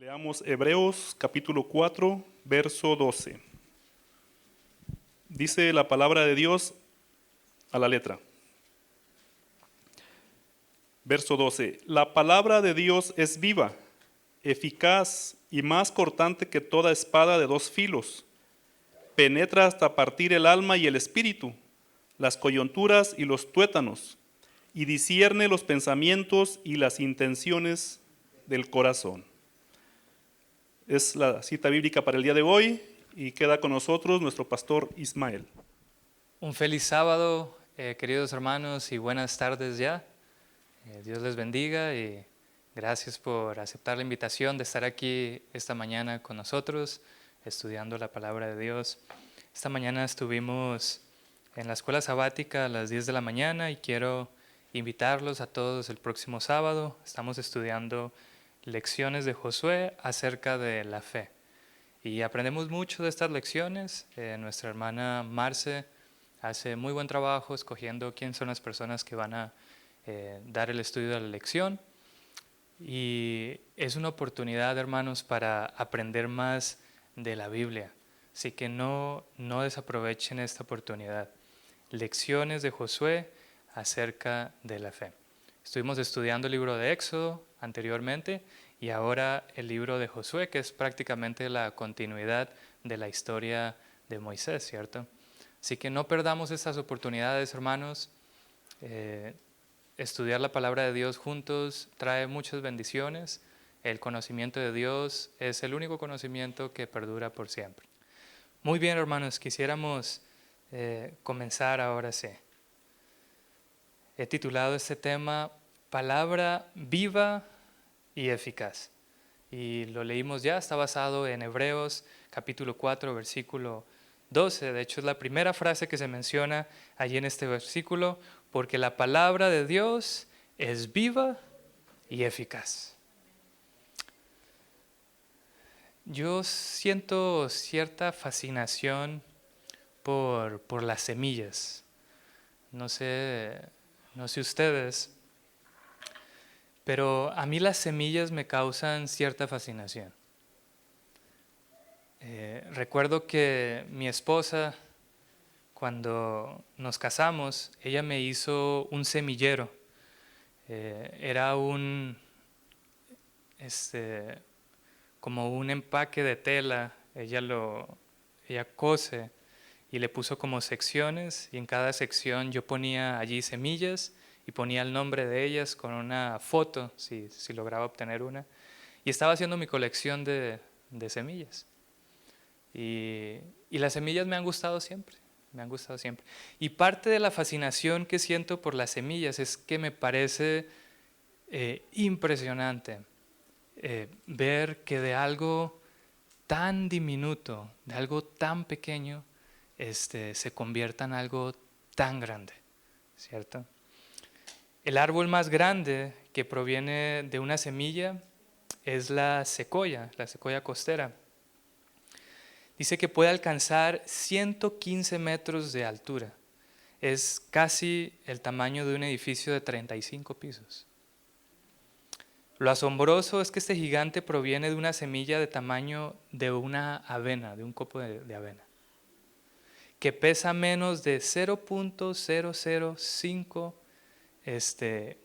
Leamos Hebreos capítulo 4, verso 12. Dice la palabra de Dios a la letra. Verso 12. La palabra de Dios es viva, eficaz y más cortante que toda espada de dos filos. Penetra hasta partir el alma y el espíritu, las coyunturas y los tuétanos, y discierne los pensamientos y las intenciones del corazón. Es la cita bíblica para el día de hoy y queda con nosotros nuestro pastor Ismael. Un feliz sábado, queridos hermanos, y buenas tardes ya. Dios les bendiga y gracias por aceptar la invitación de estar aquí esta mañana con nosotros, estudiando la palabra de Dios. Esta mañana estuvimos en la escuela sabática a las 10 de la mañana y quiero invitarlos a todos el próximo sábado. Estamos estudiando lecciones de Josué acerca de la fe. Y aprendemos mucho de estas lecciones. Nuestra hermana Marce hace muy buen trabajo escogiendo quién son las personas que van a dar el estudio de la lección. Y es una oportunidad, hermanos, para aprender más de la Biblia. Así que no desaprovechen esta oportunidad. Lecciones de Josué acerca de la fe. Estuvimos estudiando el libro de Éxodo anteriormente y ahora el libro de Josué, que es prácticamente la continuidad de la historia de Moisés, ¿cierto? Así que no perdamos estas oportunidades, hermanos. Estudiar la palabra de Dios juntos trae muchas bendiciones. El conocimiento de Dios es el único conocimiento que perdura por siempre. Muy bien, hermanos, quisiéramos comenzar ahora sí. He titulado este tema Palabra viva y eficaz. Y lo leímos ya, está basado en Hebreos capítulo 4, versículo 12. De hecho, es la primera frase que se menciona allí en este versículo, porque la palabra de Dios es viva y eficaz. Yo siento cierta fascinación por las semillas. No sé ustedes, pero a mí las semillas me causan cierta fascinación. Recuerdo que mi esposa, cuando nos casamos, ella me hizo un semillero. Era como un empaque de tela. Ella cose y le puso como secciones, y en cada sección yo ponía allí semillas y ponía el nombre de ellas con una foto, si lograba obtener una. Y estaba haciendo mi colección de semillas. Y las semillas me han gustado siempre. Y parte de la fascinación que siento por las semillas es que me parece impresionante ver que de algo tan diminuto, de algo tan pequeño, se convierta en algo tan grande, ¿cierto? El árbol más grande que proviene de una semilla es la secoya costera. Dice que puede alcanzar 115 metros de altura. Es casi el tamaño de un edificio de 35 pisos. Lo asombroso es que este gigante proviene de una semilla de tamaño de una avena, de un copo de avena, que pesa menos de 0.005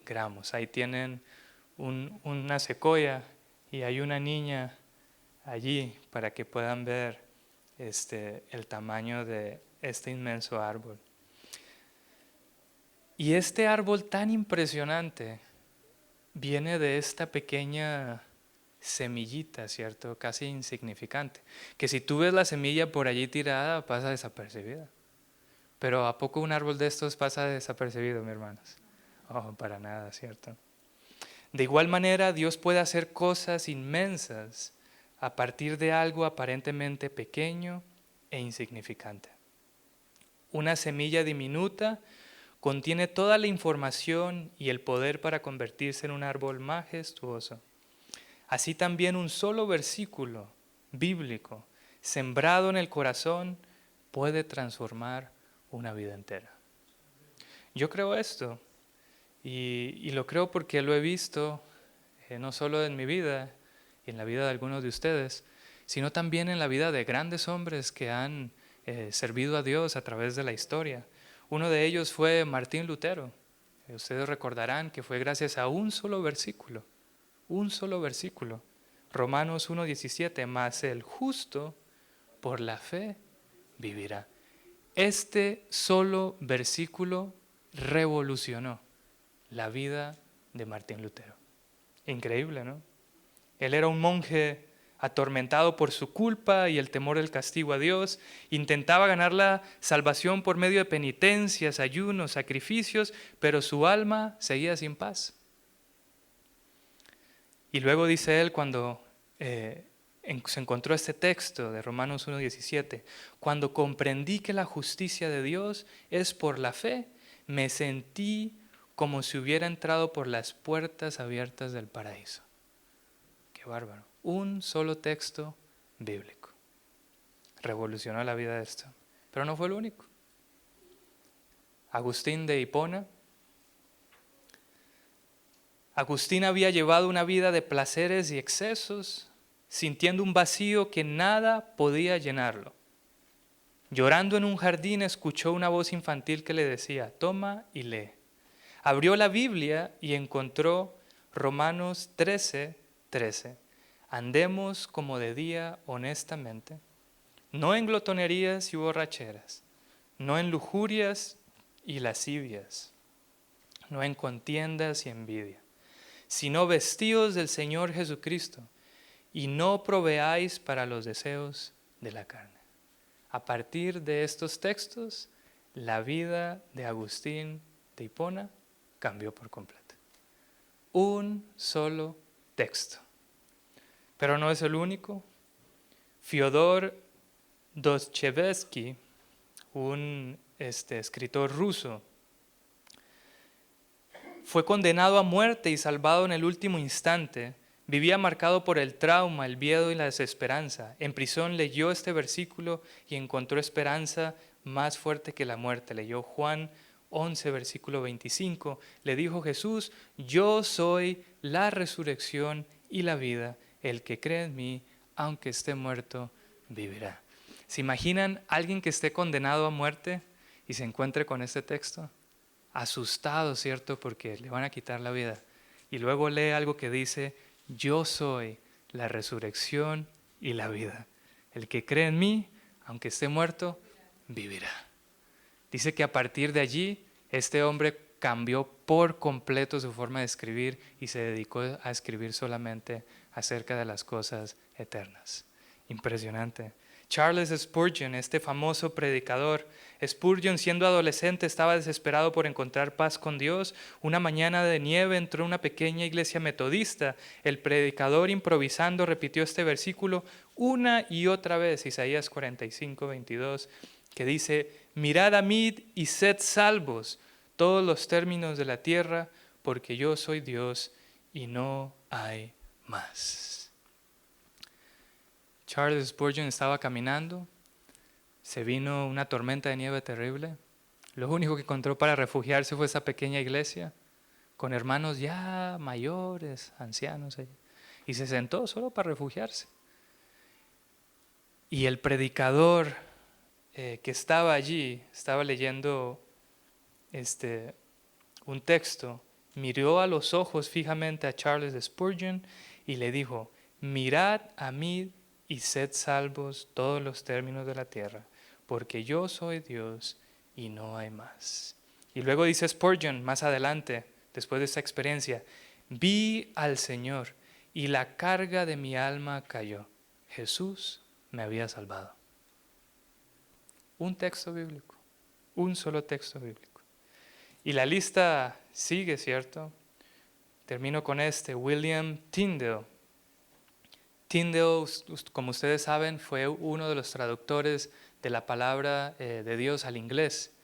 gramos. Ahí tienen una secoya y hay una niña allí para que puedan ver el tamaño de este inmenso árbol. Y este árbol tan impresionante viene de esta pequeña semillita, ¿cierto? Casi insignificante. Que si tú ves la semilla por allí tirada, pasa desapercibida. Pero ¿a poco un árbol de estos pasa desapercibido, mis hermanos? Oh, para nada, ¿cierto? De igual manera, Dios puede hacer cosas inmensas a partir de algo aparentemente pequeño e insignificante. Una semilla diminuta contiene toda la información y el poder para convertirse en un árbol majestuoso. Así también un solo versículo bíblico sembrado en el corazón puede transformar una vida entera. Yo creo esto y lo creo porque lo he visto no solo en mi vida, y en la vida de algunos de ustedes, sino también en la vida de grandes hombres que han servido a Dios a través de la historia. Uno de ellos fue Martín Lutero. Ustedes recordarán que fue gracias a un solo versículo, Romanos 1:17, mas el justo por la fe vivirá. Este solo versículo revolucionó la vida de Martín Lutero. Increíble, ¿no? Él era un monje atormentado por su culpa y el temor del castigo a Dios. Intentaba ganar la salvación por medio de penitencias, ayunos, sacrificios, pero su alma seguía sin paz. Y luego dice él cuando se encontró este texto de Romanos 1:17, cuando comprendí que la justicia de Dios es por la fe, me sentí como si hubiera entrado por las puertas abiertas del paraíso. Qué bárbaro. Un solo texto bíblico revolucionó la vida de esto. Pero no fue el único. Agustín de Hipona. Agustín había llevado una vida de placeres y excesos, sintiendo un vacío que nada podía llenarlo. Llorando en un jardín, escuchó una voz infantil que le decía: toma y lee. Abrió la Biblia y encontró Romanos 13:13. Andemos como de día honestamente, no en glotonerías y borracheras, no en lujurias y lascivias, no en contiendas y envidia, sino vestidos del Señor Jesucristo, y no proveáis para los deseos de la carne. A partir de estos textos, la vida de Agustín de Hipona cambió por completo. Un solo texto. Pero no es el único. Fyodor Dostoyevsky, un escritor ruso, fue condenado a muerte y salvado en el último instante. Vivía marcado por el trauma, el miedo y la desesperanza. En prisión leyó este versículo y encontró esperanza más fuerte que la muerte. Leyó Juan 11, versículo 25. Le dijo Jesús: yo soy la resurrección y la vida. El que cree en mí, aunque esté muerto, vivirá. ¿Se imaginan alguien que esté condenado a muerte y se encuentre con este texto? Asustado, ¿cierto? Porque le van a quitar la vida. Y luego lee algo que dice: yo soy la resurrección y la vida. El que cree en mí, aunque esté muerto, vivirá. Dice que a partir de allí, este hombre cambió por completo su forma de escribir y se dedicó a escribir solamente acerca de las cosas eternas. Impresionante. Charles Spurgeon, este famoso predicador. Spurgeon, siendo adolescente, estaba desesperado por encontrar paz con Dios. Una mañana de nieve entró a una pequeña iglesia metodista. El predicador, improvisando, repitió este versículo una y otra vez, Isaías 45:22, que dice: mirad a mí y sed salvos todos los términos de la tierra, porque yo soy Dios y no hay más. Charles Spurgeon estaba caminando, se vino una tormenta de nieve terrible. Lo único que encontró para refugiarse fue esa pequeña iglesia, con hermanos ya mayores, ancianos, y se sentó solo para refugiarse. Y el predicador que estaba allí, estaba leyendo un texto, miró a los ojos fijamente a Charles Spurgeon y le dijo: mirad a mí y sed salvos todos los términos de la tierra, porque yo soy Dios y no hay más. Y luego dice Spurgeon más adelante, después de esta experiencia: vi al Señor y la carga de mi alma cayó. Jesús me había salvado. Un texto bíblico, un solo texto bíblico. Y la lista sigue, ¿cierto? Termino con William Tyndale. Tyndale, como ustedes saben, fue uno de los traductores de la palabra de Dios al inglés.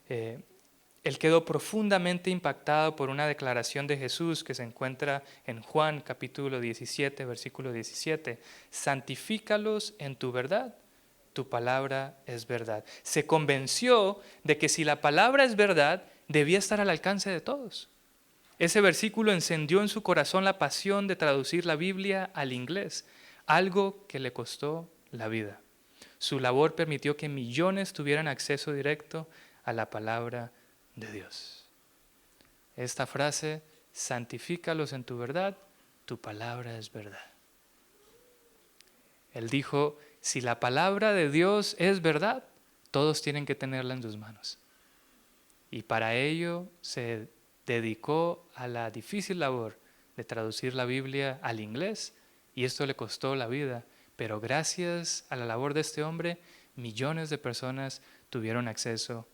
Él quedó profundamente impactado por una declaración de Jesús que se encuentra en Juan capítulo 17, versículo 17. Santifícalos en tu verdad, tu palabra es verdad. Se convenció de que si la palabra es verdad, debía estar al alcance de todos. Ese versículo encendió en su corazón la pasión de traducir la Biblia al inglés, algo que le costó la vida. Su labor permitió que millones tuvieran acceso directo a la palabra de Dios. Esta frase, santifícalos en tu verdad, tu palabra es verdad. Él dijo, si la palabra de Dios es verdad, todos tienen que tenerla en sus manos. Y para ello se dedicó a la difícil labor de traducir la Biblia al inglés, y esto le costó la vida, pero gracias a la labor de este hombre, millones de personas tuvieron acceso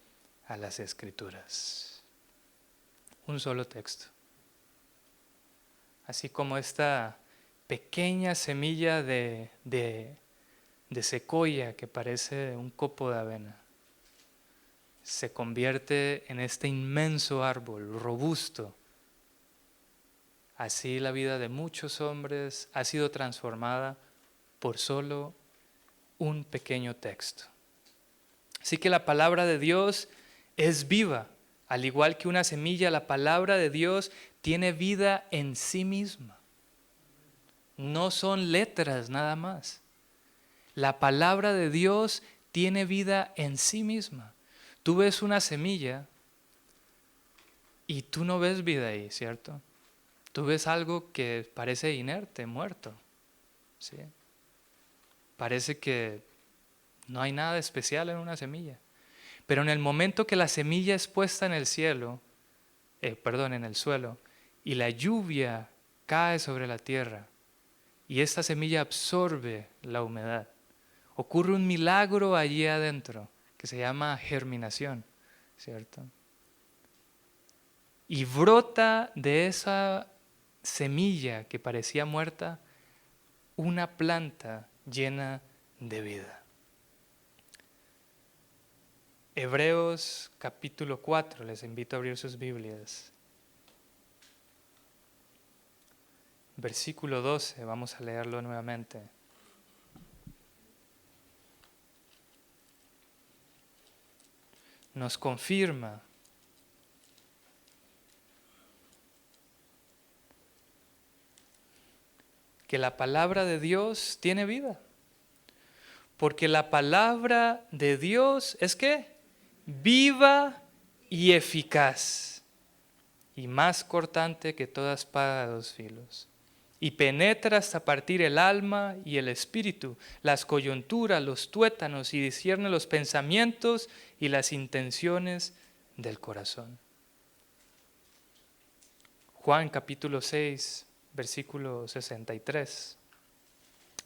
a las Escrituras. Un solo texto. Así como esta pequeña semilla de secoya que parece un copo de avena se convierte en este inmenso árbol robusto. Así la vida de muchos hombres ha sido transformada por solo un pequeño texto. Así que la palabra de Dios es viva. Al igual que una semilla, la palabra de Dios tiene vida en sí misma. No son letras nada más. La palabra de Dios tiene vida en sí misma. Tú ves una semilla y tú no ves vida ahí, ¿cierto? Tú ves algo que parece inerte, muerto, ¿sí? Parece que no hay nada especial en una semilla. Pero en el momento que la semilla es puesta en el en el suelo, y la lluvia cae sobre la tierra, y esta semilla absorbe la humedad, ocurre un milagro allí adentro que se llama germinación, ¿cierto? Y brota de esa semilla que parecía muerta una planta llena de vida. Hebreos capítulo 4, les invito a abrir sus Biblias. Versículo 12, vamos a leerlo nuevamente. Nos confirma que la palabra de Dios tiene vida. Porque la palabra de Dios es ¿qué? Viva y eficaz, y más cortante que toda espada de dos filos, y penetra hasta partir el alma y el espíritu, las coyunturas, los tuétanos, y discierne los pensamientos y las intenciones del corazón. Juan capítulo 6, versículo 63.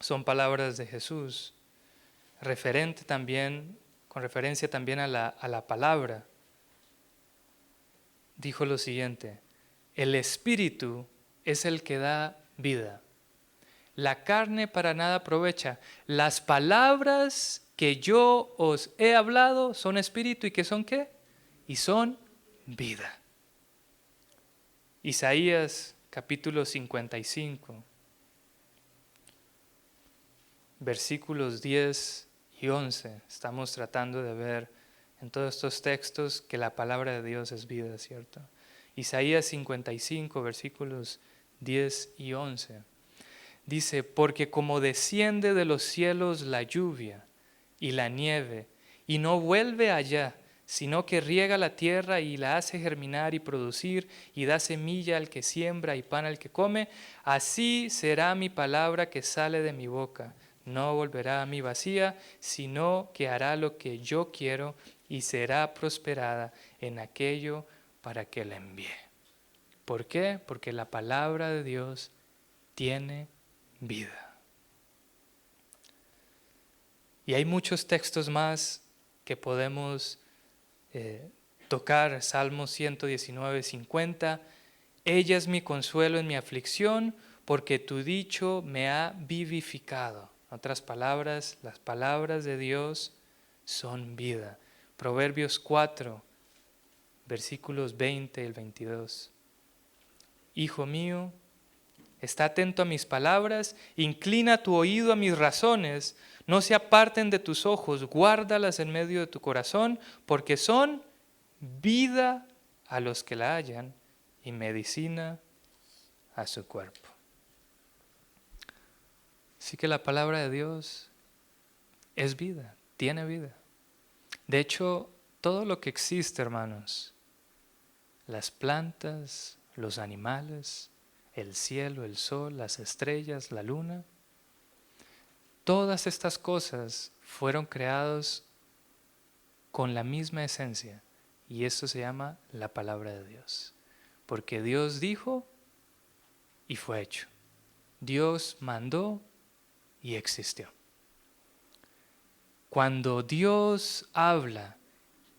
Son palabras de Jesús, con referencia también a la palabra. Dijo lo siguiente: el espíritu es el que da vida. La carne para nada aprovecha. Las palabras que yo os he hablado son espíritu y que son ¿qué? Y son vida. Isaías capítulo 55, versículos 10 y 11. Estamos tratando de ver en todos estos textos que la palabra de Dios es vida, ¿cierto? Isaías 55, versículos 10 y 11. Dice, porque como desciende de los cielos la lluvia y la nieve, y no vuelve allá, sino que riega la tierra y la hace germinar y producir, y da semilla al que siembra y pan al que come, así será mi palabra que sale de mi boca. No volverá a mí vacía, sino que hará lo que yo quiero y será prosperada en aquello para que la envíe. ¿Por qué? Porque la palabra de Dios tiene vida. Y hay muchos textos más que podemos tocar. Salmo 119, 50. Ella es mi consuelo en mi aflicción, porque tu dicho me ha vivificado. En otras palabras, las palabras de Dios son vida. Proverbios 4, versículos 20 y el 22. Hijo mío, está atento a mis palabras, inclina tu oído a mis razones, no se aparten de tus ojos, guárdalas en medio de tu corazón, porque son vida a los que la hallan y medicina a su cuerpo. Así que la palabra de Dios es vida, tiene vida. De hecho, todo lo que existe, hermanos, las plantas, los animales, el cielo, el sol, las estrellas, la luna, todas estas cosas fueron creadas con la misma esencia, y esto se llama la palabra de Dios. Porque Dios dijo y fue hecho. Dios mandó y existió. Cuando Dios habla,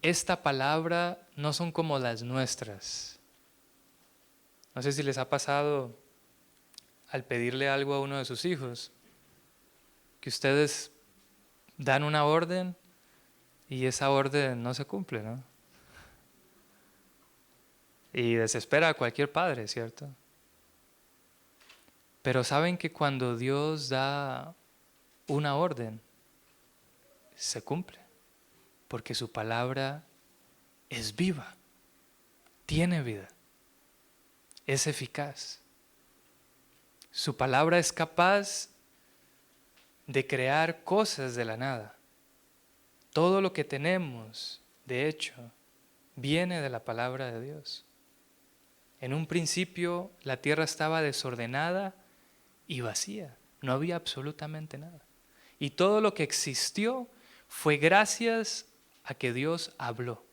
esta palabra no son como las nuestras. No sé si les ha pasado al pedirle algo a uno de sus hijos, que ustedes dan una orden y esa orden no se cumple, ¿no? Y desespera a cualquier padre, ¿cierto? Pero saben que cuando Dios da una orden, se cumple, porque su palabra es viva, tiene vida, es eficaz. Su palabra es capaz de crear cosas de la nada. Todo lo que tenemos, de hecho, viene de la palabra de Dios. En un principio la tierra estaba desordenada y vacía, no había absolutamente nada. Y todo lo que existió fue gracias a que Dios habló.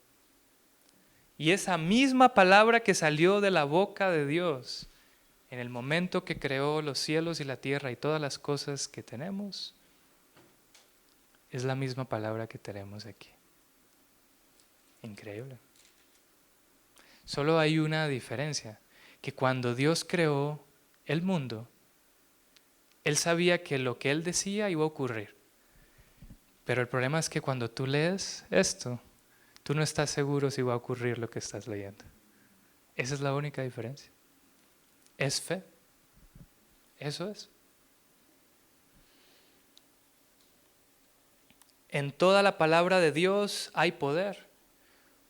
Y esa misma palabra que salió de la boca de Dios en el momento que creó los cielos y la tierra y todas las cosas que tenemos, es la misma palabra que tenemos aquí. Increíble. Solo hay una diferencia, que cuando Dios creó el mundo, Él sabía que lo que Él decía iba a ocurrir. Pero el problema es que cuando tú lees esto, tú no estás seguro si va a ocurrir lo que estás leyendo. Esa es la única diferencia. Es fe. Eso es. En toda la palabra de Dios hay poder.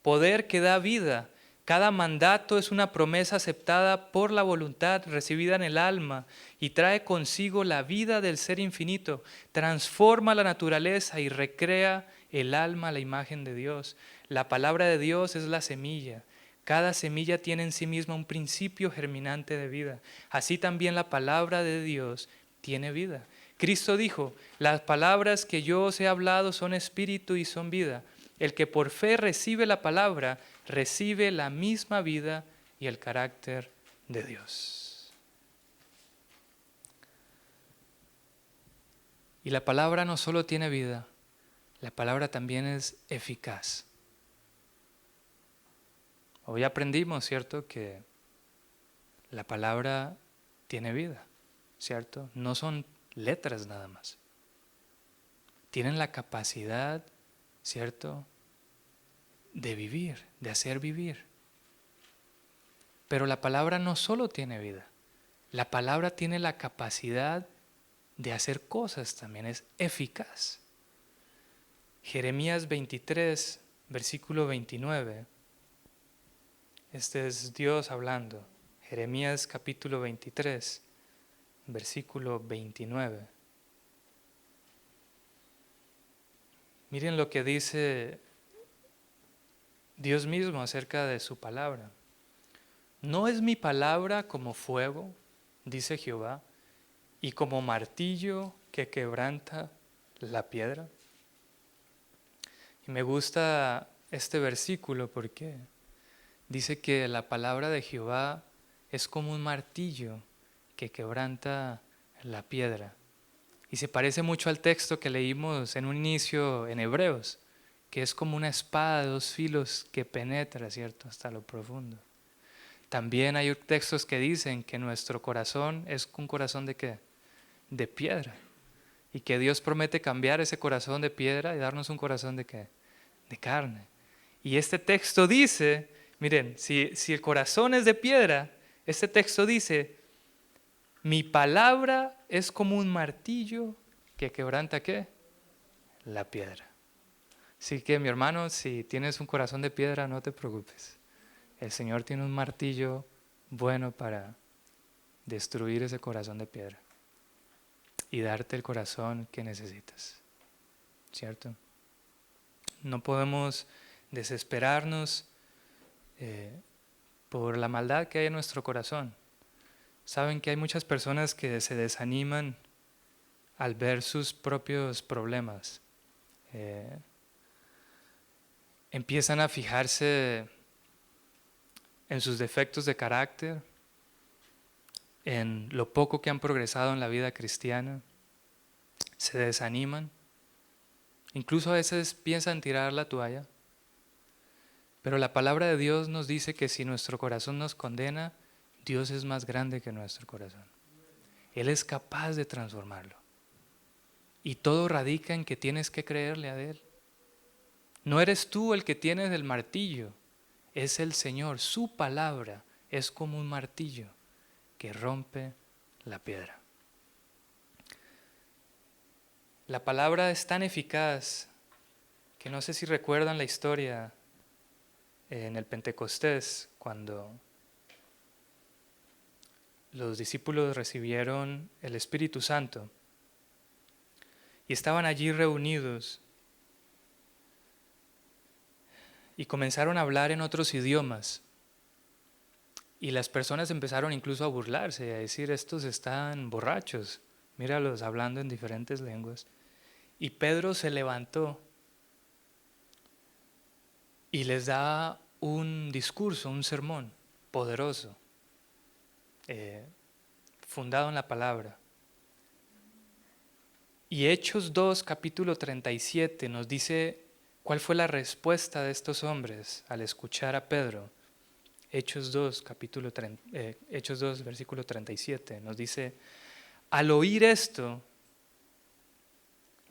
Poder que da vida. Cada mandato es una promesa aceptada por la voluntad, recibida en el alma, y trae consigo la vida del ser infinito. Transforma la naturaleza y recrea el alma a la imagen de Dios. La palabra de Dios es la semilla. Cada semilla tiene en sí misma un principio germinante de vida. Así también la palabra de Dios tiene vida. Cristo dijo, las palabras que yo os he hablado son espíritu y son vida. El que por fe recibe la palabra, recibe la misma vida y el carácter de Dios. Y la palabra no solo tiene vida, la palabra también es eficaz. Hoy aprendimos, ¿cierto?, que la palabra tiene vida, ¿cierto? No son letras nada más. Tienen la capacidad, ¿cierto?, de vivir, de hacer vivir. Pero la palabra no solo tiene vida, la palabra tiene la capacidad de hacer cosas también, es eficaz. Jeremías 23, versículo 29. Este es Dios hablando. Jeremías capítulo 23, versículo 29. Miren lo que dice Dios mismo acerca de su palabra. ¿No es mi palabra como fuego, dice Jehová, y como martillo que quebranta la piedra? Y me gusta este versículo porque dice que la palabra de Jehová es como un martillo que quebranta la piedra. Y se parece mucho al texto que leímos en un inicio en Hebreos, que es como una espada de dos filos que penetra, ¿cierto?, hasta lo profundo. También hay textos que dicen que nuestro corazón es un corazón ¿de qué? De piedra. Y que Dios promete cambiar ese corazón de piedra y darnos un corazón ¿de qué? De carne. Y este texto dice, miren, si el corazón es de piedra, este texto dice, mi palabra es como un martillo que quebranta ¿qué? La piedra. Así que mi hermano, si tienes un corazón de piedra, no te preocupes. El Señor tiene un martillo bueno para destruir ese corazón de piedra y darte el corazón que necesitas, ¿cierto? No podemos desesperarnos por la maldad que hay en nuestro corazón. Saben que hay muchas personas que se desaniman al ver sus propios problemas. Empiezan a fijarse en sus defectos de carácter, en lo poco que han progresado en la vida cristiana, se desaniman, incluso a veces piensan tirar la toalla. Pero la palabra de Dios nos dice que si nuestro corazón nos condena, Dios es más grande que nuestro corazón. Él es capaz de transformarlo. Y todo radica en que tienes que creerle a Él. No eres tú el que tienes el martillo, es el Señor. Su palabra es como un martillo que rompe la piedra. La palabra es tan eficaz que no sé si recuerdan la historia en el Pentecostés, cuando los discípulos recibieron el Espíritu Santo y estaban allí reunidos y comenzaron a hablar en otros idiomas. Y las personas empezaron incluso a burlarse y a decir, estos están borrachos, míralos hablando en diferentes lenguas. Y Pedro se levantó y les da un discurso, un sermón poderoso, fundado en la palabra. Y Hechos 2, capítulo 37, nos dice cuál fue la respuesta de estos hombres al escuchar a Pedro. Hechos 2, versículo 37, nos dice, al oír esto,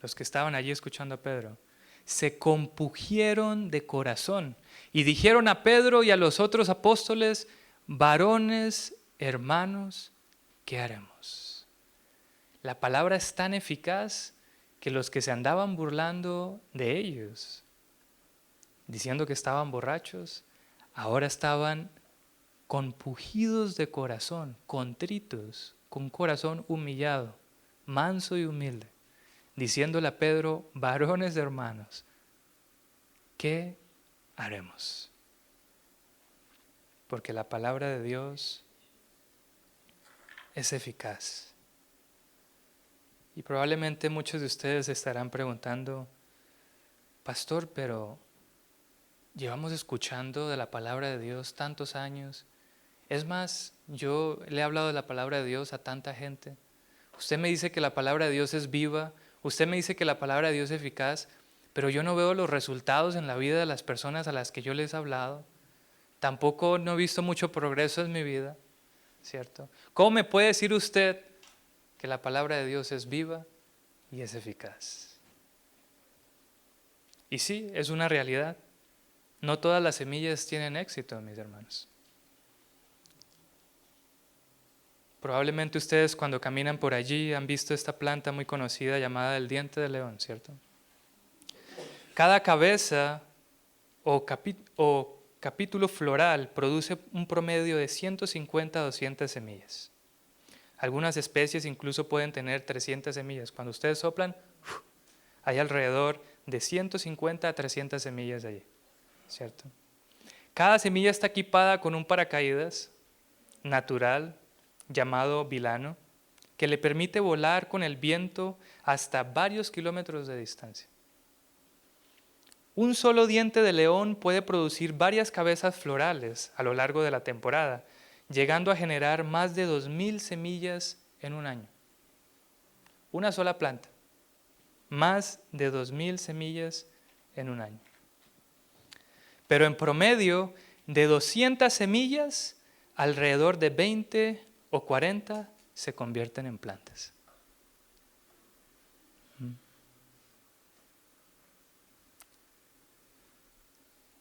los que estaban allí escuchando a Pedro, se compungieron de corazón y dijeron a Pedro y a los otros apóstoles, varones, hermanos, ¿qué haremos? La palabra es tan eficaz que los que se andaban burlando de ellos, diciendo que estaban borrachos, ahora estaban compungidos de corazón, contritos, con corazón humillado, manso y humilde, diciéndole a Pedro, varones hermanos, ¿qué haremos? Porque la palabra de Dios es eficaz. Y probablemente muchos de ustedes estarán preguntando, pastor, pero llevamos escuchando de la palabra de Dios tantos años. Es más, yo le he hablado de la palabra de Dios a tanta gente. Usted me dice que la palabra de Dios es viva, usted me dice que la palabra de Dios es eficaz, pero yo no veo los resultados en la vida de las personas a las que yo les he hablado. Tampoco no he visto mucho progreso en mi vida, ¿cierto? ¿Cómo me puede decir usted que la palabra de Dios es viva y es eficaz? Y sí, es una realidad. No todas las semillas tienen éxito, mis hermanos. Probablemente ustedes cuando caminan por allí han visto esta planta muy conocida llamada el diente de león, ¿cierto? Cada cabeza o capítulo floral produce un promedio de 150 a 200 semillas. Algunas especies incluso pueden tener 300 semillas. Cuando ustedes soplan, hay alrededor de 150 a 300 semillas allí, ¿cierto? Cada semilla está equipada con un paracaídas natural llamado vilano, que le permite volar con el viento hasta varios kilómetros de distancia. Un solo diente de león puede producir varias cabezas florales a lo largo de la temporada, llegando a generar más de 2000 semillas en un año. Una sola planta, más de 2000 semillas en un año. Pero en promedio, de 200 semillas, alrededor de 20 o 40 se convierten en plantas.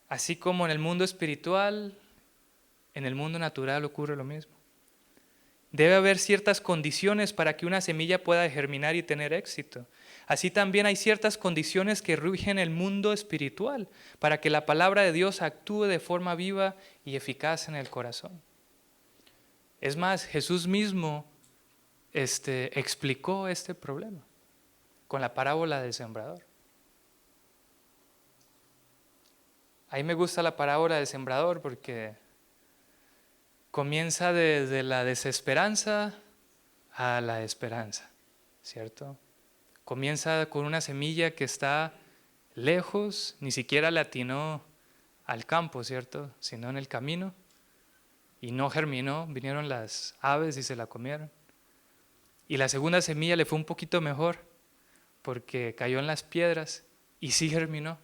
Así como en el mundo espiritual, en el mundo natural ocurre lo mismo. Debe haber ciertas condiciones para que una semilla pueda germinar y tener éxito. Así también hay ciertas condiciones que rigen el mundo espiritual para que la palabra de Dios actúe de forma viva y eficaz en el corazón. Es más, Jesús mismo explicó este problema con la parábola del sembrador. A mí me gusta la parábola del sembrador porque comienza desde la desesperanza a la esperanza, ¿cierto? Comienza con una semilla que está lejos, ni siquiera le atinó al campo, ¿cierto? Sino en el camino, y no germinó, vinieron las aves y se la comieron. Y la segunda semilla le fue un poquito mejor, porque cayó en las piedras y sí germinó,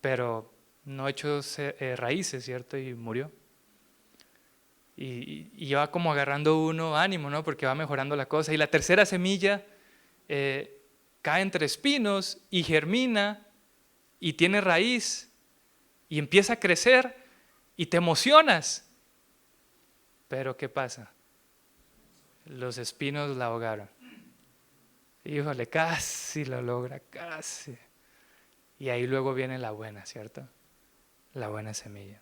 pero no echó raíces, ¿cierto? Y murió. Y va como agarrando uno ánimo, ¿no? Porque va mejorando la cosa. Y la tercera semilla cae entre espinos y germina y tiene raíz y empieza a crecer y te emocionas. Pero ¿qué pasa? Los espinos la ahogaron. Híjole, casi lo logra, casi. Y ahí luego viene la buena, ¿cierto? La buena semilla.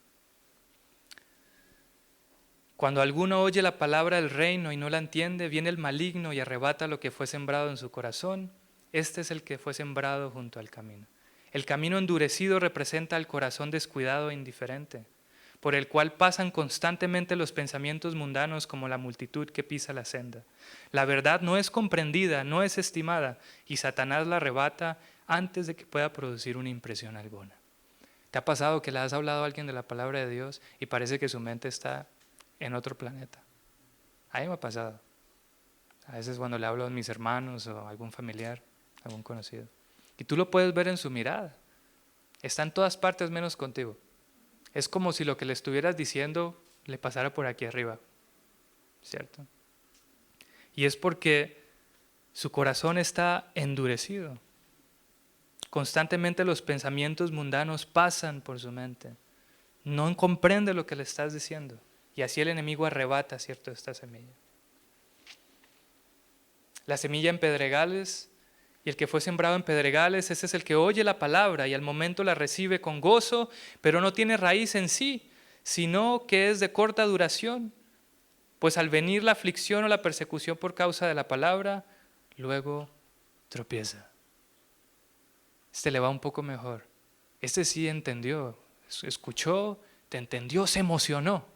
Cuando alguno oye la palabra del reino y no la entiende, viene el maligno y arrebata lo que fue sembrado en su corazón. Este es el que fue sembrado junto al camino. El camino endurecido representa el corazón descuidado e indiferente, por el cual pasan constantemente los pensamientos mundanos como la multitud que pisa la senda. La verdad no es comprendida, no es estimada, y Satanás la arrebata antes de que pueda producir una impresión alguna. ¿Te ha pasado que le has hablado a alguien de la palabra de Dios y parece que su mente está en otro planeta? A mí me ha pasado. A veces cuando le hablo a mis hermanos o a algún familiar, algún conocido. Y tú lo puedes ver en su mirada. Está en todas partes menos contigo. Es como si lo que le estuvieras diciendo le pasara por aquí arriba, ¿cierto? Y es porque su corazón está endurecido. Constantemente los pensamientos mundanos pasan por su mente. No comprende lo que le estás diciendo. Y así el enemigo arrebata, ¿cierto?, esta semilla. La semilla en pedregales, y el que fue sembrado en pedregales, ese es el que oye la palabra y al momento la recibe con gozo, pero no tiene raíz en sí, sino que es de corta duración. Pues al venir la aflicción o la persecución por causa de la palabra, luego tropieza. Este le va un poco mejor. Este sí entendió, escuchó, te entendió, se emocionó.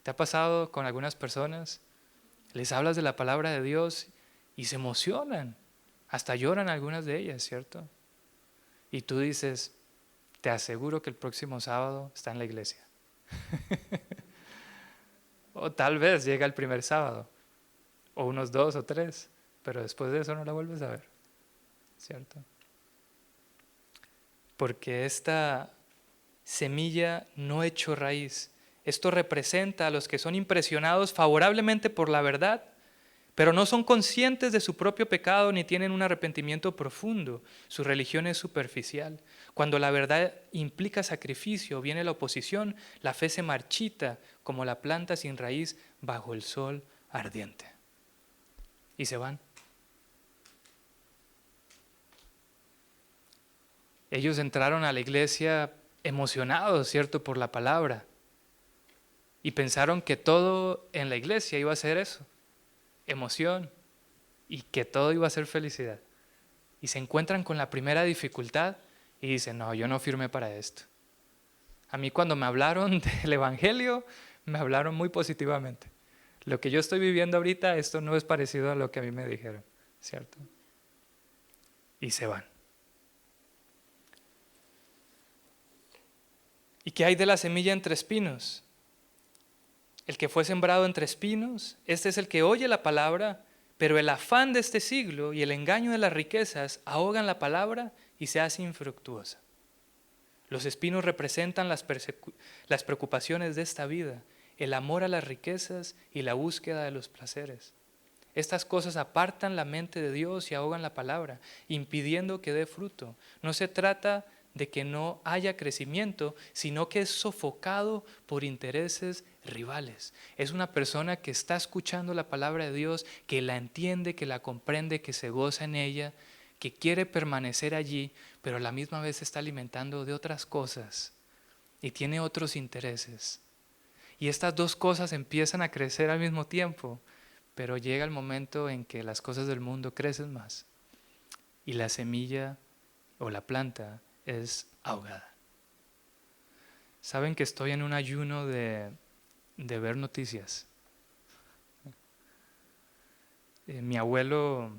¿Te ha pasado con algunas personas? Les hablas de la palabra de Dios y se emocionan, hasta lloran algunas de ellas, ¿cierto? Y tú dices, te aseguro que el próximo sábado está en la iglesia. O tal vez llega el primer sábado, o unos 2 o 3, pero después de eso no la vuelves a ver, ¿cierto? Porque esta semilla no echó raíz. Esto representa a los que son impresionados favorablemente por la verdad, pero no son conscientes de su propio pecado ni tienen un arrepentimiento profundo. Su religión es superficial. Cuando la verdad implica sacrificio, viene la oposición, la fe se marchita como la planta sin raíz bajo el sol ardiente. Y se van. Ellos entraron a la iglesia emocionados, ¿cierto?, por la palabra. Y pensaron que todo en la iglesia iba a ser eso, emoción, y que todo iba a ser felicidad. Y se encuentran con la primera dificultad y dicen, no, yo no firmé para esto. A mí cuando me hablaron del evangelio, me hablaron muy positivamente. Lo que yo estoy viviendo ahorita, esto no es parecido a lo que a mí me dijeron, ¿cierto? Y se van. ¿Y qué hay de la semilla entre espinos? El que fue sembrado entre espinos, este es el que oye la palabra, pero el afán de este siglo y el engaño de las riquezas ahogan la palabra y se hace infructuosa. Los espinos representan las preocupaciones de esta vida, el amor a las riquezas y la búsqueda de los placeres. Estas cosas apartan la mente de Dios y ahogan la palabra, impidiendo que dé fruto. No se trata de que no haya crecimiento, sino que es sofocado por intereses rivales. Es una persona que está escuchando la palabra de Dios, que la entiende, que la comprende, que se goza en ella, que quiere permanecer allí, pero a la misma vez se está alimentando de otras cosas y tiene otros intereses. Y estas dos cosas empiezan a crecer al mismo tiempo, pero llega el momento en que las cosas del mundo crecen más y la semilla o la planta es ahogada. Saben que estoy en un ayuno de ver noticias. Mi abuelo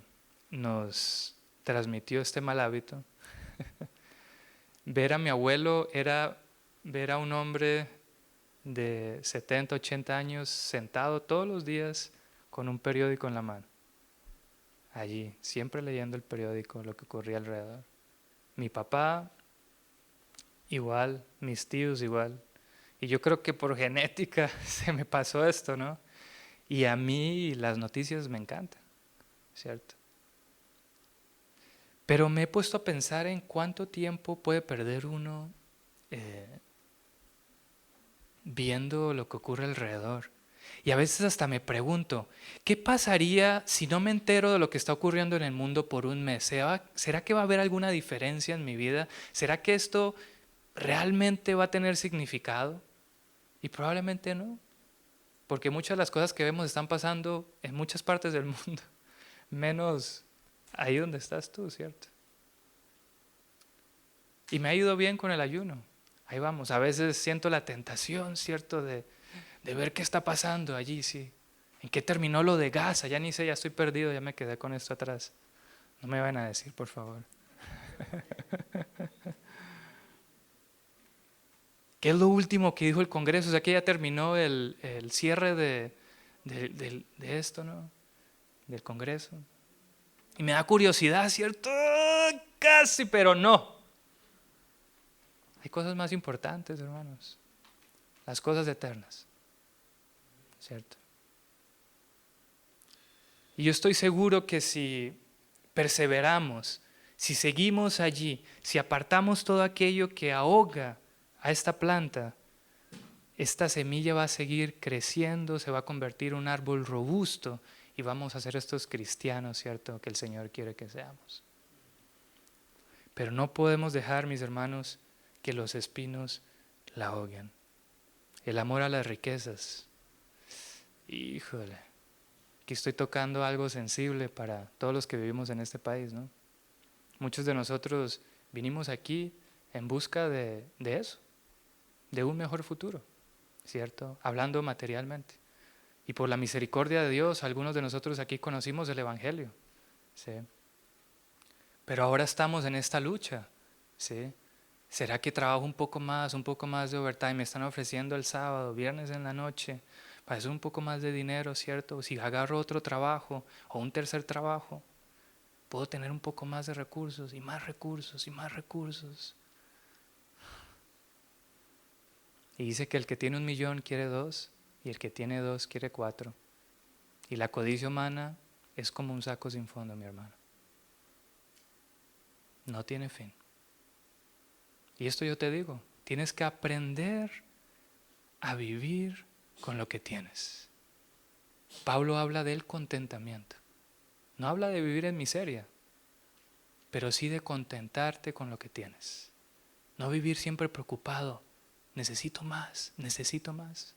nos transmitió este mal hábito. Ver a mi abuelo era ver a un hombre de 70, 80 años sentado todos los días con un periódico en la mano. Allí, siempre leyendo el periódico, lo que ocurría alrededor. Mi papá, igual, mis tíos, igual. Y yo creo que por genética se me pasó esto, ¿no? Y a mí las noticias me encantan, ¿cierto? Pero me he puesto a pensar en cuánto tiempo puede perder uno viendo lo que ocurre alrededor. Y a veces hasta me pregunto, ¿qué pasaría si no me entero de lo que está ocurriendo en el mundo por un mes? ¿Será que va a haber alguna diferencia en mi vida? ¿Será que esto realmente va a tener significado? Y probablemente no, porque muchas de las cosas que vemos están pasando en muchas partes del mundo, menos ahí donde estás tú, ¿cierto? Y me ha ido bien con el ayuno. Ahí vamos, a veces siento la tentación, ¿cierto? De ver qué está pasando allí, sí. ¿En qué terminó lo de Gaza? Ya ni sé, ya estoy perdido, ya me quedé con esto atrás. No me van a decir, por favor. ¿Qué es lo último que dijo el Congreso? O sea, que ya terminó el cierre de esto, ¿no? Del Congreso. Y me da curiosidad, ¿cierto? Casi, pero no. Hay cosas más importantes, hermanos. Las cosas eternas. ¿Cierto? Y yo estoy seguro que si perseveramos, si seguimos allí, si apartamos todo aquello que ahoga a esta planta, esta semilla va a seguir creciendo, se va a convertir en un árbol robusto y vamos a ser estos cristianos, ¿cierto? Que el Señor quiere que seamos. Pero no podemos dejar, mis hermanos, que los espinos la ahoguen. El amor a las riquezas. Híjole, aquí estoy tocando algo sensible para todos los que vivimos en este país, ¿no? Muchos de nosotros vinimos aquí en busca de eso, de un mejor futuro, ¿cierto? Hablando materialmente. Y por la misericordia de Dios, algunos de nosotros aquí conocimos el Evangelio, ¿sí? Pero ahora estamos en esta lucha, ¿sí? ¿Será que trabajo un poco más de overtime? Me están ofreciendo el sábado, viernes en la noche, para hacer un poco más de dinero, ¿cierto? O si agarro otro trabajo o un tercer trabajo, puedo tener un poco más de recursos y más recursos y más recursos. Y dice que el que tiene 1,000,000 quiere 2 y el que tiene 2 quiere 4. Y la codicia humana es como un saco sin fondo, mi hermano. No tiene fin. Y esto yo te digo, tienes que aprender a vivir con lo que tienes. Pablo habla del contentamiento. No habla de vivir en miseria, pero sí de contentarte con lo que tienes. No vivir siempre preocupado. Necesito más, necesito más.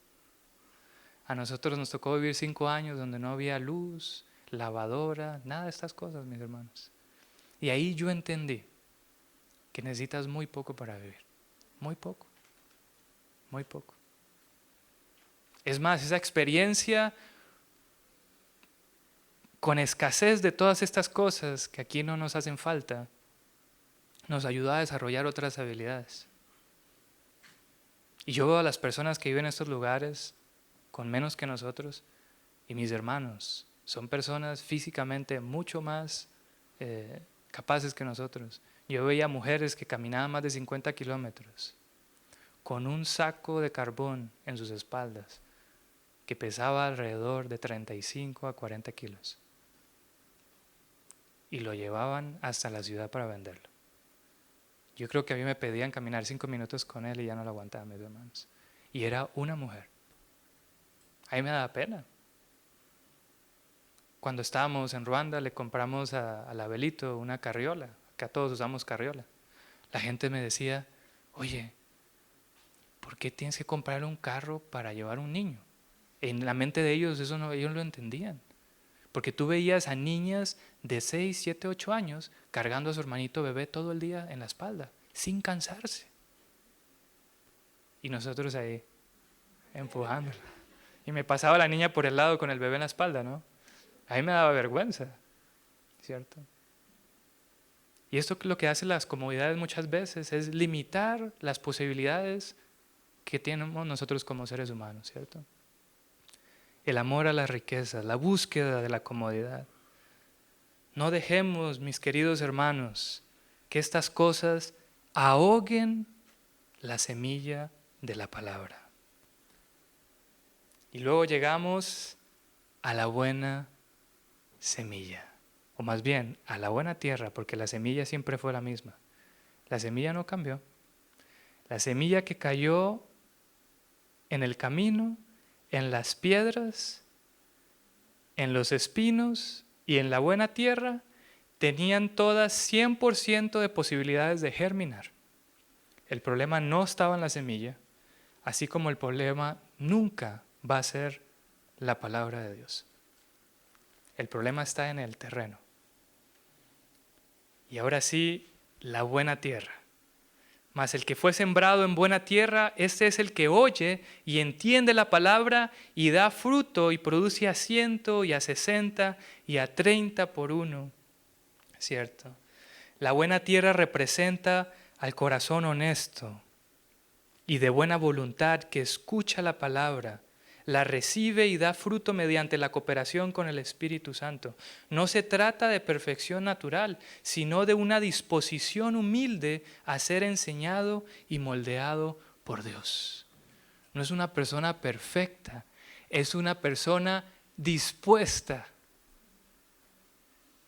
A nosotros nos tocó vivir 5 años donde no había luz, lavadora, nada de estas cosas, mis hermanos. Y ahí yo entendí que necesitas muy poco para vivir. Muy poco. Muy poco. Es más, esa experiencia con escasez de todas estas cosas que aquí no nos hacen falta, nos ayuda a desarrollar otras habilidades. Y yo veo a las personas que viven en estos lugares con menos que nosotros, y mis hermanos son personas físicamente mucho más capaces que nosotros. Yo veía mujeres que caminaban más de 50 kilómetros con un saco de carbón en sus espaldas que pesaba alrededor de 35 a 40 kilos. Y lo llevaban hasta la ciudad para venderlo. Yo creo que a mí me pedían caminar 5 minutos con él y ya no lo aguantaba, mis hermanos. Y era una mujer. A mí me daba pena. Cuando estábamos en Ruanda le compramos al Abelito una carriola. Acá todos usamos carriola. La gente me decía, oye, ¿por qué tienes que comprar un carro para llevar un niño? En la mente de ellos eso no, ellos no lo entendían. Porque tú veías a niñas de 6, 7, 8 años cargando a su hermanito bebé todo el día en la espalda, sin cansarse. Y nosotros ahí, empujándola. Y me pasaba la niña por el lado con el bebé en la espalda, ¿no? A mí me daba vergüenza, ¿cierto? Y esto lo que hacen las comodidades muchas veces es limitar las posibilidades que tenemos nosotros como seres humanos, ¿cierto? El amor a las riquezas, la búsqueda de la comodidad. No dejemos, mis queridos hermanos, que estas cosas ahoguen la semilla de la palabra. Y luego llegamos a la buena semilla, o más bien a la buena tierra, porque la semilla siempre fue la misma. La semilla no cambió. La semilla que cayó en el camino, en las piedras, en los espinos y en la buena tierra, tenían todas 100% de posibilidades de germinar. El problema no estaba en la semilla, así como el problema nunca va a ser la palabra de Dios. El problema está en el terreno. Y ahora sí, la buena tierra. Mas el que fue sembrado en buena tierra, este es el que oye y entiende la palabra y da fruto y produce a 100 y a 60 y a 30 por uno. ¿Cierto? La buena tierra representa al corazón honesto y de buena voluntad que escucha la palabra, la recibe y da fruto mediante la cooperación con el Espíritu Santo. No se trata de perfección natural, sino de una disposición humilde a ser enseñado y moldeado por Dios. No es una persona perfecta, es una persona dispuesta.